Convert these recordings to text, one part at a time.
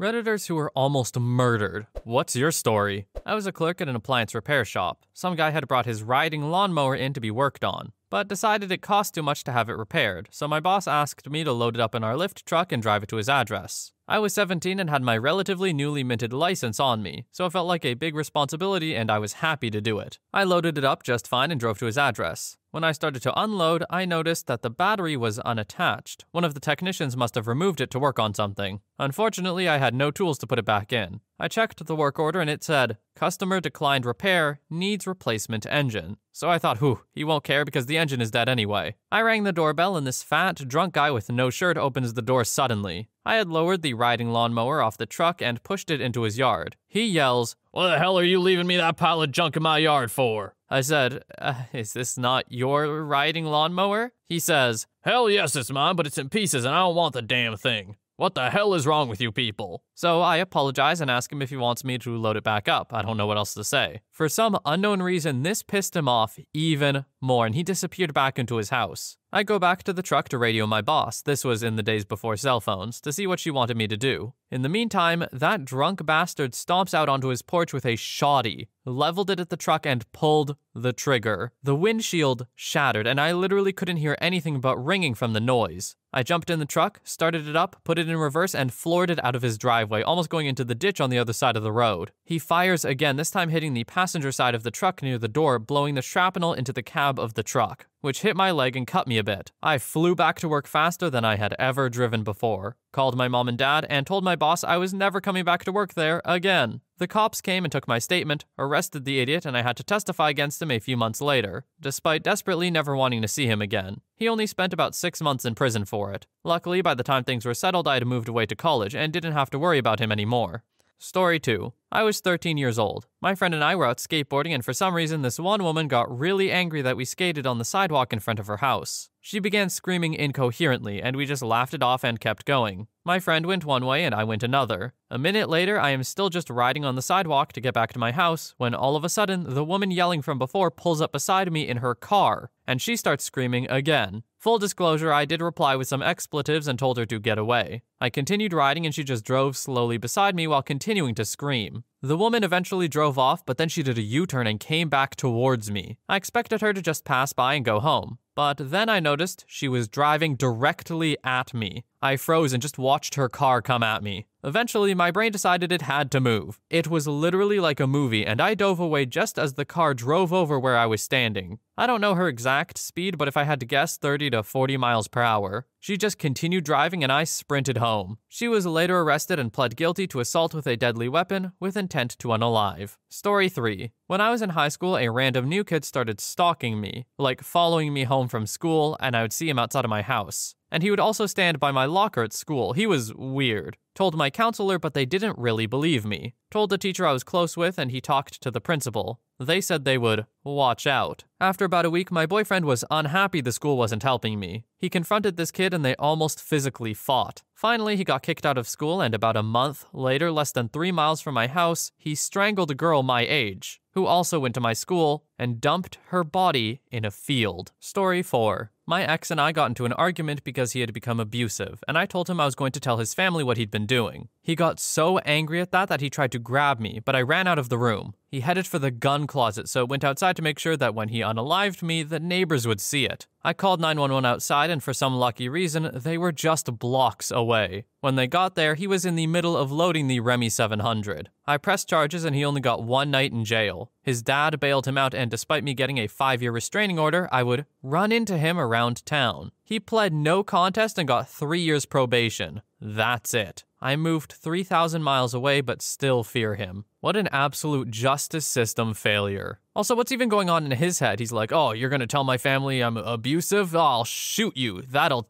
Redditors who were almost murdered. What's your story? I was a clerk at an appliance repair shop. Some guy had brought his riding lawnmower in to be worked on, but decided it cost too much to have it repaired, so my boss asked me to load it up in our lift truck and drive it to his address. I was 17 and had my relatively newly minted license on me, so it felt like a big responsibility and I was happy to do it. I loaded it up just fine and drove to his address. When I started to unload, I noticed that the battery was unattached. One of the technicians must have removed it to work on something. Unfortunately, I had no tools to put it back in. I checked the work order and it said, "Customer declined repair, needs replacement engine." So I thought, he won't care because the engine is dead anyway. I rang the doorbell and this fat, drunk guy with no shirt opens the door suddenly. I had lowered the riding lawnmower off the truck and pushed it into his yard. He yells, "What the hell are you leaving me that pile of junk in my yard for?" I said, "Is this not your riding lawnmower?" He says, "Hell yes, it's mine, but it's in pieces and I don't want the damn thing. What the hell is wrong with you people?" So I apologize and ask him if he wants me to load it back up. I don't know what else to say. For some unknown reason, this pissed him off even more and he disappeared back into his house. I go back to the truck to radio my boss, this was in the days before cell phones, to see what she wanted me to do. In the meantime, that drunk bastard stomps out onto his porch with a shoddy, leveled it at the truck and pulled the trigger. The windshield shattered and I literally couldn't hear anything but ringing from the noise. I jumped in the truck, started it up, put it in reverse, and floored it out of his driveway, almost going into the ditch on the other side of the road. He fires again, this time hitting the passenger side of the truck near the door, blowing the shrapnel into the cab of the truck, which hit my leg and cut me a bit. I flew back to work faster than I had ever driven before, called my mom and dad, and told my boss I was never coming back to work there again. The cops came and took my statement, arrested the idiot, and I had to testify against him a few months later, despite desperately never wanting to see him again. He only spent about 6 months in prison for it. Luckily, by the time things were settled, I had moved away to college and didn't have to worry about him anymore. Story 2. I was 13 years old. My friend and I were out skateboarding and for some reason this one woman got really angry that we skated on the sidewalk in front of her house. She began screaming incoherently and we just laughed it off and kept going. My friend went one way and I went another. A minute later, I am still just riding on the sidewalk to get back to my house when all of a sudden, the woman yelling from before pulls up beside me in her car, and she starts screaming again. Full disclosure, I did reply with some expletives and told her to get away. I continued riding and she just drove slowly beside me while continuing to scream. The woman eventually drove off, but then she did a U-turn and came back towards me. I expected her to just pass by and go home, but then I noticed she was driving directly at me. I froze and just watched her car come at me. Eventually, my brain decided it had to move. It was literally like a movie, and I dove away just as the car drove over where I was standing. I don't know her exact speed, but if I had to guess, 30 to 40 miles per hour. She just continued driving and I sprinted home. She was later arrested and pled guilty to assault with a deadly weapon with intent to unalive. Story 3. When I was in high school, a random new kid started stalking me, like following me home from school, and I would see him outside of my house. And he would also stand by my locker at school. He was weird. Told my counselor, but they didn't really believe me. Told the teacher I was close with, and he talked to the principal. They said they would watch out. After about a week, my boyfriend was unhappy the school wasn't helping me. He confronted this kid and they almost physically fought. Finally, he got kicked out of school, and about a month later, less than 3 miles from my house, he strangled a girl my age, who also went to my school, and dumped her body in a field. Story 4. My ex and I got into an argument because he had become abusive, and I told him I was going to tell his family what he'd been doing. He got so angry at that he tried to grab me, but I ran out of the room. He headed for the gun closet, so went outside to make sure that when he unalived me, the neighbors would see it. I called 911 outside, and for some lucky reason, they were just blocks away. When they got there, he was in the middle of loading the Remy 700. I pressed charges and he only got 1 night in jail. His dad bailed him out, and despite me getting a 5-year restraining order, I would run into him around town. He pled no contest and got 3 years probation. That's it. I moved 3,000 miles away but still fear him. What an absolute justice system failure. Also, what's even going on in his head? He's like, "Oh, you're gonna tell my family I'm abusive? Oh, I'll shoot you. That'll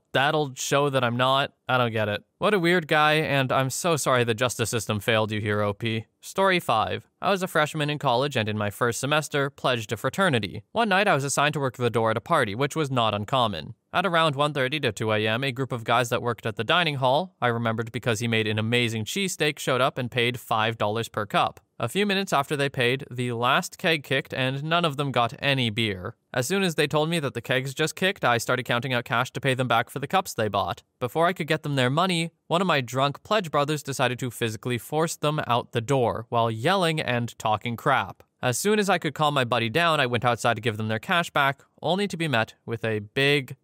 show that I'm not." I don't get it. What a weird guy, and I'm so sorry the justice system failed you here, OP. Story 5. I was a freshman in college and in my first semester, pledged a fraternity. One night I was assigned to work the door at a party, which was not uncommon. At around 1:30 to 2 a.m., a group of guys that worked at the dining hall, I remembered because he made an amazing cheesesteak, showed up and paid $5 per cup. A few minutes after they paid, the last keg kicked and none of them got any beer. As soon as they told me that the kegs just kicked, I started counting out cash to pay them back for the cups they bought. Before I could get them their money, one of my drunk pledge brothers decided to physically force them out the door while yelling and talking crap. As soon as I could calm my buddy down, I went outside to give them their cash back, only to be met with a big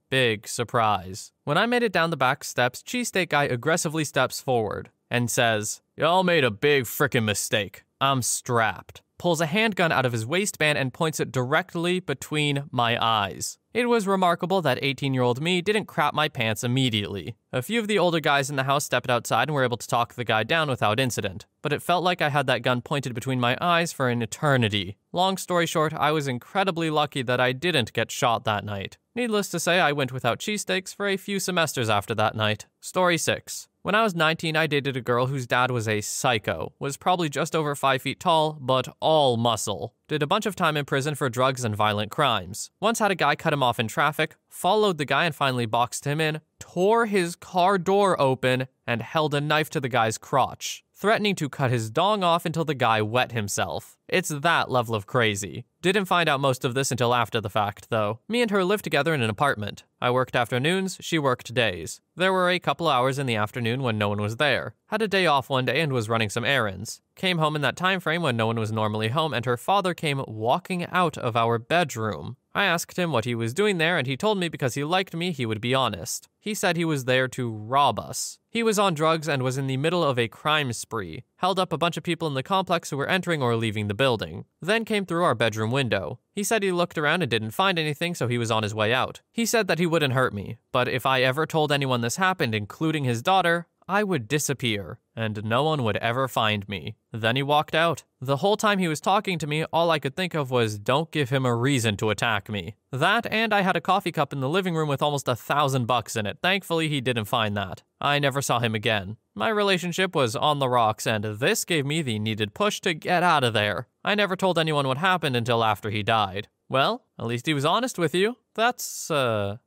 surprise. When I made it down the back steps, Cheesesteak Guy aggressively steps forward and says, "Y'all made a big frickin' mistake. I'm strapped." Pulls a handgun out of his waistband and points it directly between my eyes. It was remarkable that 18-year-old me didn't crap my pants immediately. A few of the older guys in the house stepped outside and were able to talk the guy down without incident, but it felt like I had that gun pointed between my eyes for an eternity. Long story short, I was incredibly lucky that I didn't get shot that night. Needless to say, I went without cheesesteaks for a few semesters after that night. Story 6. When I was 19, I dated a girl whose dad was a psycho, was probably just over 5 feet tall, but all muscle. Did a bunch of time in prison for drugs and violent crimes. Once had a guy cut him off in traffic, followed the guy and finally boxed him in, tore his car door open, and held a knife to the guy's crotch, threatening to cut his dong off until the guy wet himself. It's that level of crazy. Didn't find out most of this until after the fact, though. Me and her lived together in an apartment. I worked afternoons, she worked days. There were a couple hours in the afternoon when no one was there. Had a day off one day and was running some errands. Came home in that time frame when no one was normally home, and her father came walking out of our bedroom. I asked him what he was doing there, and he told me because he liked me, he would be honest. He said he was there to rob us. He was on drugs and was in the middle of a crime spree. Held up a bunch of people in the complex who were entering or leaving the building. Then came through our bedroom window. He said he looked around and didn't find anything, so he was on his way out. He said that he wouldn't hurt me, but if I ever told anyone this happened, including his daughter, I would disappear, and no one would ever find me. Then he walked out. The whole time he was talking to me, all I could think of was, don't give him a reason to attack me. That, and I had a coffee cup in the living room with almost $1,000 in it. Thankfully, he didn't find that. I never saw him again. My relationship was on the rocks, and this gave me the needed push to get out of there. I never told anyone what happened until after he died. Well, at least he was honest with you. That's,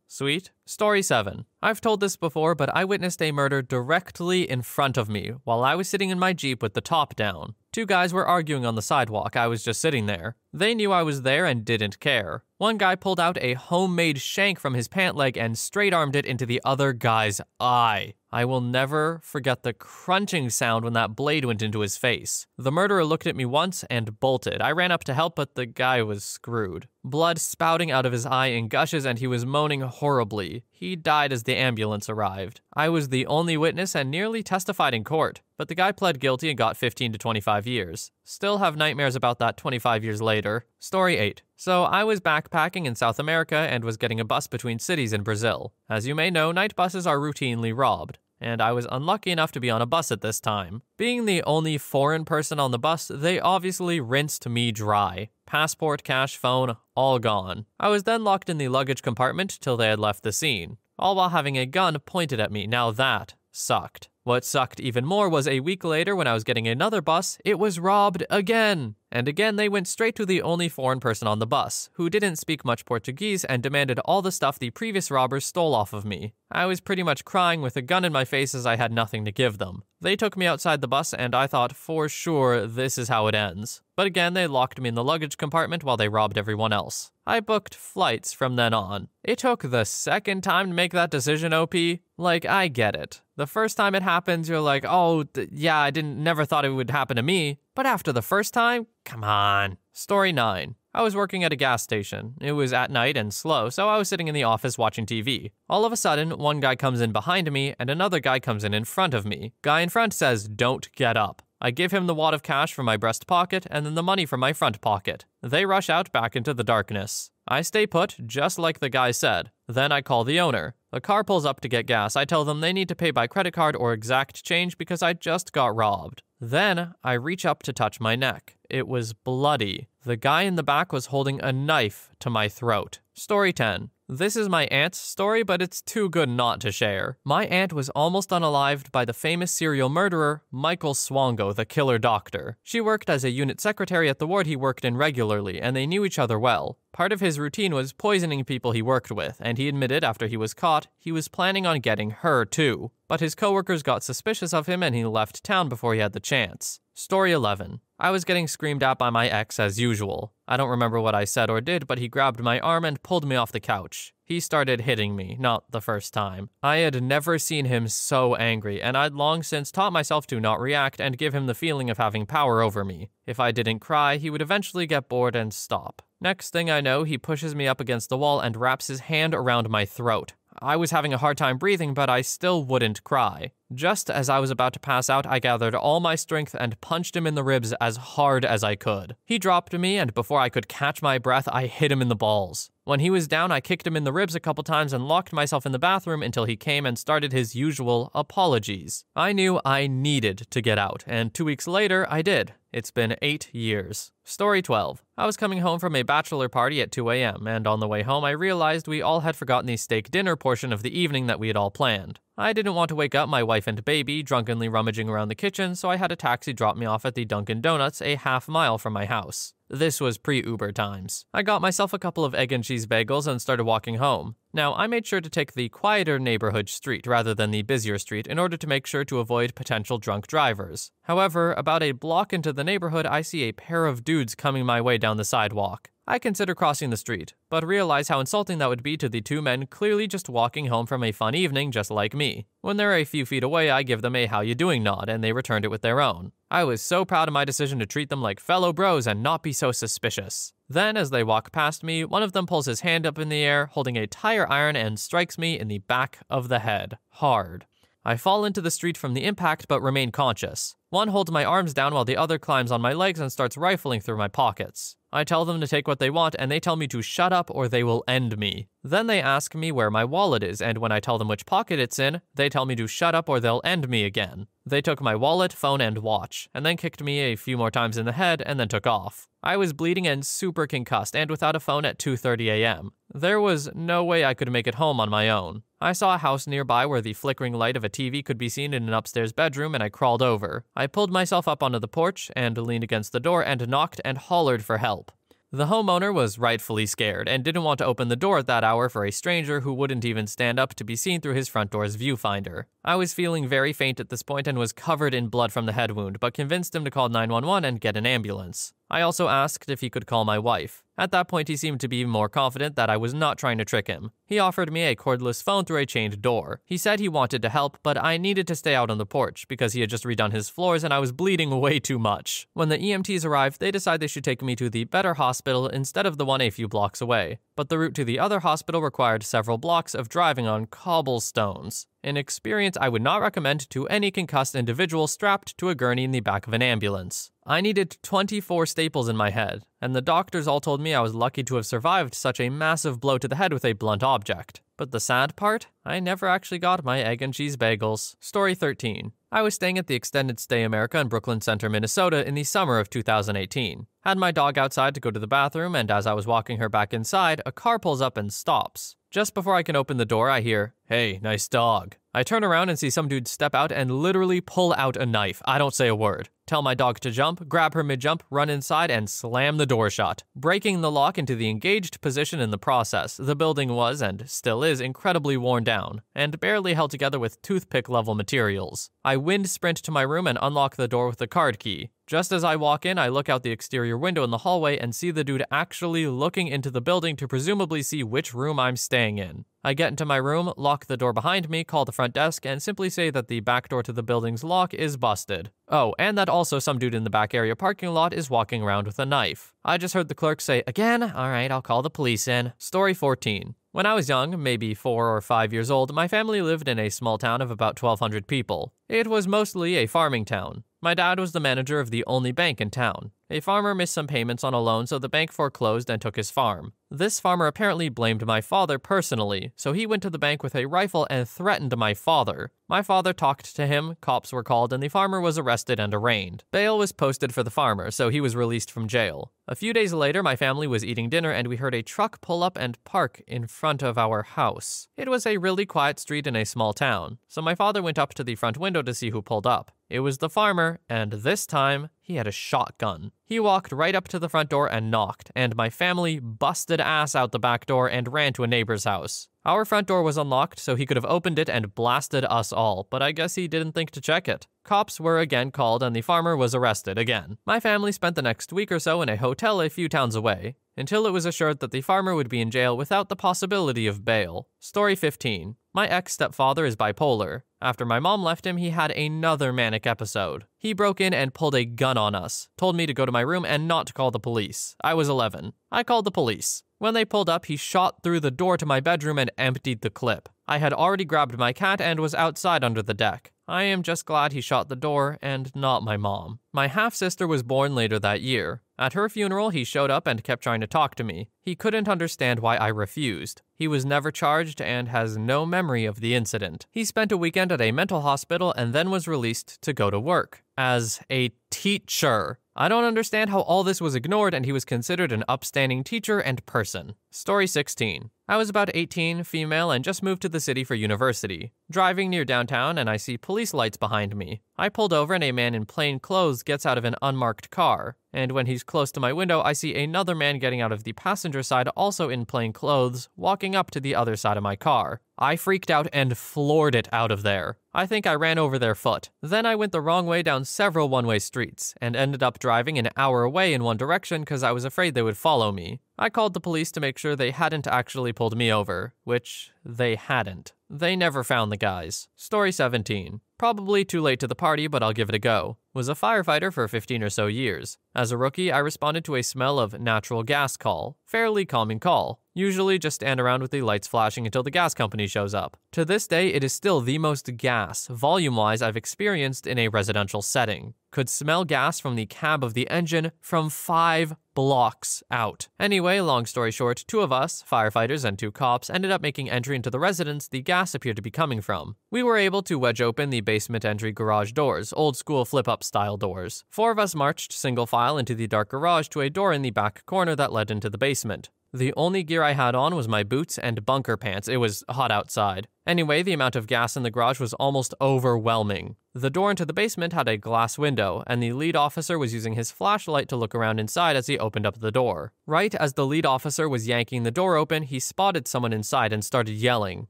sweet. Story 7. I've told this before, but I witnessed a murder directly in front of me while I was sitting in my Jeep with the top down. Two guys were arguing on the sidewalk. I was just sitting there. They knew I was there and didn't care. One guy pulled out a homemade shank from his pant leg and straight-armed it into the other guy's eye. I will never forget the crunching sound when that blade went into his face. The murderer looked at me once and bolted. I ran up to help, but the guy was screwed. Blood spouting out of his eye in gushes, and he was moaning horribly. He died as the ambulance arrived. I was the only witness and nearly testified in court, but the guy pled guilty and got 15 to 25 years. Still have nightmares about that 25 years later. Story 8. So I was backpacking in South America and was getting a bus between cities in Brazil. As you may know, night buses are routinely robbed, and I was unlucky enough to be on a bus at this time. Being the only foreign person on the bus, they obviously rinsed me dry. Passport, cash, phone, all gone. I was then locked in the luggage compartment till they had left the scene, all while having a gun pointed at me. Now that sucked. What sucked even more was a week later when I was getting another bus, it was robbed again. And again, they went straight to the only foreign person on the bus, who didn't speak much Portuguese and demanded all the stuff the previous robbers stole off of me. I was pretty much crying with a gun in my face as I had nothing to give them. They took me outside the bus and I thought for sure this is how it ends. But again, they locked me in the luggage compartment while they robbed everyone else. I booked flights from then on. It took the second time to make that decision, OP. Like, I get it. The first time it happens, you're like, oh, yeah, I never thought it would happen to me. But after the first time, come on. Story 9. I was working at a gas station. It was at night and slow, so I was sitting in the office watching TV. All of a sudden, one guy comes in behind me and another guy comes in front of me. Guy in front says, "Don't get up." I give him the wad of cash from my breast pocket and then the money from my front pocket. They rush out back into the darkness. I stay put, just like the guy said. Then I call the owner. The car pulls up to get gas. I tell them they need to pay by credit card or exact change because I just got robbed. Then I reach up to touch my neck. It was bloody. The guy in the back was holding a knife to my throat. Story 10. This is my aunt's story, but it's too good not to share. My aunt was almost unalived by the famous serial murderer, Michael Swango, the killer doctor. She worked as a unit secretary at the ward he worked in regularly, and they knew each other well. Part of his routine was poisoning people he worked with, and he admitted after he was caught, he was planning on getting her too. But his coworkers got suspicious of him and he left town before he had the chance. Story 11. I was getting screamed at by my ex as usual. I don't remember what I said or did, but he grabbed my arm and pulled me off the couch. He started hitting me, not the first time. I had never seen him so angry, and I'd long since taught myself to not react and give him the feeling of having power over me. If I didn't cry, he would eventually get bored and stop. Next thing I know, he pushes me up against the wall and wraps his hand around my throat. I was having a hard time breathing, but I still wouldn't cry. Just as I was about to pass out, I gathered all my strength and punched him in the ribs as hard as I could. He dropped me, and before I could catch my breath, I hit him in the balls. When he was down, I kicked him in the ribs a couple times and locked myself in the bathroom until he came and started his usual apologies. I knew I needed to get out, and 2 weeks later, I did. It's been 8 years. Story 12. I was coming home from a bachelor party at 2 a.m., and on the way home I realized we all had forgotten the steak dinner portion of the evening that we had all planned. I didn't want to wake up my wife and baby drunkenly rummaging around the kitchen, so I had a taxi drop me off at the Dunkin' Donuts a half-mile from my house. This was pre-Uber times. I got myself a couple of egg and cheese bagels and started walking home. Now, I made sure to take the quieter neighborhood street rather than the busier street in order to make sure to avoid potential drunk drivers. However, about a block into the neighborhood, I see a pair of dudes coming my way down the sidewalk. I consider crossing the street, but realize how insulting that would be to the two men clearly just walking home from a fun evening just like me. When they're a few feet away, I give them a how you doing nod, and they returned it with their own. I was so proud of my decision to treat them like fellow bros and not be so suspicious. Then, as they walk past me, one of them pulls his hand up in the air, holding a tire iron, and strikes me in the back of the head. Hard. I fall into the street from the impact but remain conscious. One holds my arms down while the other climbs on my legs and starts rifling through my pockets. I tell them to take what they want, and they tell me to shut up or they will end me. Then they ask me where my wallet is, and when I tell them which pocket it's in, they tell me to shut up or they'll end me again. They took my wallet, phone, and watch, and then kicked me a few more times in the head and then took off. I was bleeding and super concussed and without a phone at 2:30 a.m. There was no way I could make it home on my own. I saw a house nearby where the flickering light of a TV could be seen in an upstairs bedroom, and I crawled over. I pulled myself up onto the porch and leaned against the door and knocked and hollered for help. The homeowner was rightfully scared and didn't want to open the door at that hour for a stranger who wouldn't even stand up to be seen through his front door's viewfinder. I was feeling very faint at this point and was covered in blood from the head wound, but convinced him to call 911 and get an ambulance. I also asked if he could call my wife. At that point, he seemed to be more confident that I was not trying to trick him. He offered me a cordless phone through a chained door. He said he wanted to help, but I needed to stay out on the porch because he had just redone his floors and I was bleeding way too much. When the EMTs arrived, they decided they should take me to the better hospital instead of the one a few blocks away. But the route to the other hospital required several blocks of driving on cobblestones. An experience I would not recommend to any concussed individual strapped to a gurney in the back of an ambulance. I needed 24 staples in my head, and the doctors all told me I was lucky to have survived such a massive blow to the head with a blunt object. But the sad part? I never actually got my egg and cheese bagels. Story 13. I was staying at the Extended Stay America in Brooklyn Center, Minnesota in the summer of 2018. Had my dog outside to go to the bathroom, and as I was walking her back inside, a car pulls up and stops. Just before I can open the door, I hear, "Hey, nice dog." I turn around and see some dude step out and literally pull out a knife. I don't say a word. Tell my dog to jump, grab her mid-jump, run inside, and slam the door shut, breaking the lock into the engaged position in the process. The building was, and still is, incredibly worn down, and barely held together with toothpick-level materials. I wind sprint to my room and unlock the door with the card key. Just as I walk in, I look out the exterior window in the hallway and see the dude actually looking into the building to presumably see which room I'm staying in. I get into my room, lock the door behind me, call the front desk, and simply say that the back door to the building's lock is busted. Oh, and that also some dude in the back area parking lot is walking around with a knife. I just heard the clerk say, "Again? Alright, I'll call the police in." Story 14. When I was young, maybe 4 or 5 years old, my family lived in a small town of about 1,200 people. It was mostly a farming town. My dad was the manager of the only bank in town. A farmer missed some payments on a loan, so the bank foreclosed and took his farm. This farmer apparently blamed my father personally, so he went to the bank with a rifle and threatened my father. My father talked to him, cops were called, and the farmer was arrested and arraigned. Bail was posted for the farmer, so he was released from jail. A few days later, my family was eating dinner and we heard a truck pull up and park in front of our house. It was a really quiet street in a small town, so my father went up to the front window to see who pulled up. It was the farmer, and this time, He had a shotgun. He walked right up to the front door and knocked, and my family busted ass out the back door and ran to a neighbor's house. Our front door was unlocked, so he could have opened it and blasted us all, but I guess he didn't think to check it. Cops were again called and the farmer was arrested again. My family spent the next week or so in a hotel a few towns away, until it was assured that the farmer would be in jail without the possibility of bail. Story 15. My ex-stepfather is bipolar. After my mom left him, he had another manic episode. He broke in and pulled a gun on us, told me to go to my room and not to call the police. I was 11. I called the police. When they pulled up, he shot through the door to my bedroom and emptied the clip. I had already grabbed my cat and was outside under the deck. I am just glad he shot the door and not my mom. My half-sister was born later that year. At her funeral, he showed up and kept trying to talk to me. He couldn't understand why I refused. He was never charged and has no memory of the incident. He spent a weekend at a mental hospital and then was released to go to work as a teacher. I don't understand how all this was ignored and he was considered an upstanding teacher and person. Story 16. I was about 18, female, and just moved to the city for university. Driving near downtown and I see police lights behind me. I pulled over and a man in plain clothes gets out of an unmarked car. And when he's close to my window, I see another man getting out of the passenger side, also in plain clothes, walking up to the other side of my car. I freaked out and floored it out of there. I think I ran over their foot. Then I went the wrong way down several one-way streets and ended up driving an hour away in one direction because I was afraid they would follow me. I called the police to make sure they hadn't actually pulled me over, which they hadn't. They never found the guys. Story 17. Probably too late to the party, but I'll give it a go. Was a firefighter for 15 or so years. As a rookie, I responded to a smell of natural gas call. Fairly calming call. Usually just stand around with the lights flashing until the gas company shows up. To this day, it is still the most gas, volume-wise, I've experienced in a residential setting. Could smell gas from the cab of the engine from 5 blocks out. Anyway, long story short, 2 of us, firefighters and 2 cops, ended up making entry into the residence the gas appeared to be coming from. We were able to wedge open the basement entry garage doors, old school flip-up style doors. 4 of us marched single file into the dark garage to a door in the back corner that led into the basement. The only gear I had on was my boots and bunker pants. It was hot outside. Anyway, the amount of gas in the garage was almost overwhelming. The door into the basement had a glass window, and the lead officer was using his flashlight to look around inside as he opened up the door. Right as the lead officer was yanking the door open, he spotted someone inside and started yelling.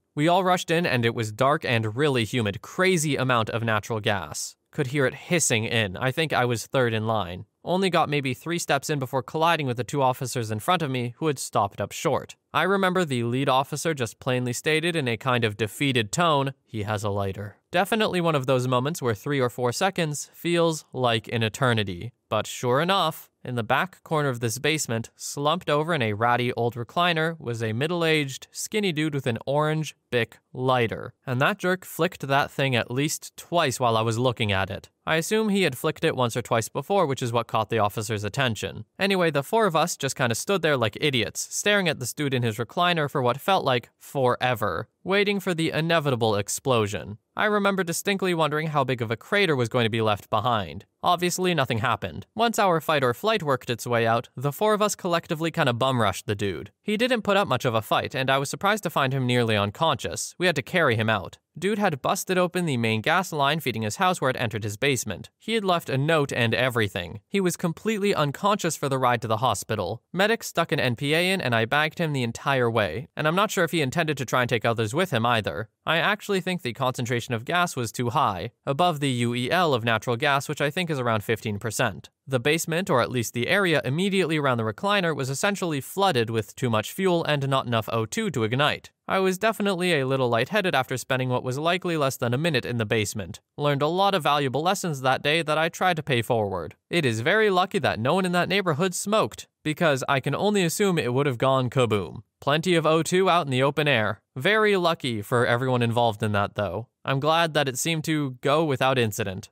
We all rushed in, and it was dark and really humid, crazy amount of natural gas. Could hear it hissing in. I think I was third in line. Only got maybe 3 steps in before colliding with the 2 officers in front of me who had stopped up short. I remember the lead officer just plainly stated in a kind of defeated tone, "He has a lighter." Definitely one of those moments where 3 or 4 seconds feels like an eternity. But sure enough, in the back corner of this basement, slumped over in a ratty old recliner, was a middle-aged, skinny dude with an orange Bic lighter. And that jerk flicked that thing at least twice while I was looking at it. I assume he had flicked it once or twice before, which is what caught the officer's attention. Anyway, the 4 of us just kind of stood there like idiots, staring at this dude in his recliner for what felt like forever, waiting for the inevitable explosion. I remember distinctly wondering how big of a crater was going to be left behind. Obviously, nothing happened. Once our fight or flight worked its way out, the 4 of us collectively kind of bum-rushed the dude. He didn't put up much of a fight, and I was surprised to find him nearly unconscious. We had to carry him out. Dude had busted open the main gas line feeding his house where it entered his basement. He had left a note and everything. He was completely unconscious for the ride to the hospital. Medics stuck an NPA in and I bagged him the entire way, and I'm not sure if he intended to try and take others with him either. I actually think the concentration of gas was too high, above the UEL of natural gas, which I think is around 15%. The basement, or at least the area immediately around the recliner, was essentially flooded with too much fuel and not enough O2 to ignite. I was definitely a little lightheaded after spending what was likely less than a minute in the basement. Learned a lot of valuable lessons that day that I tried to pay forward. It is very lucky that no one in that neighborhood smoked, because I can only assume it would have gone kaboom. Plenty of O2 out in the open air. Very lucky for everyone involved in that though. I'm glad that it seemed to go without incident.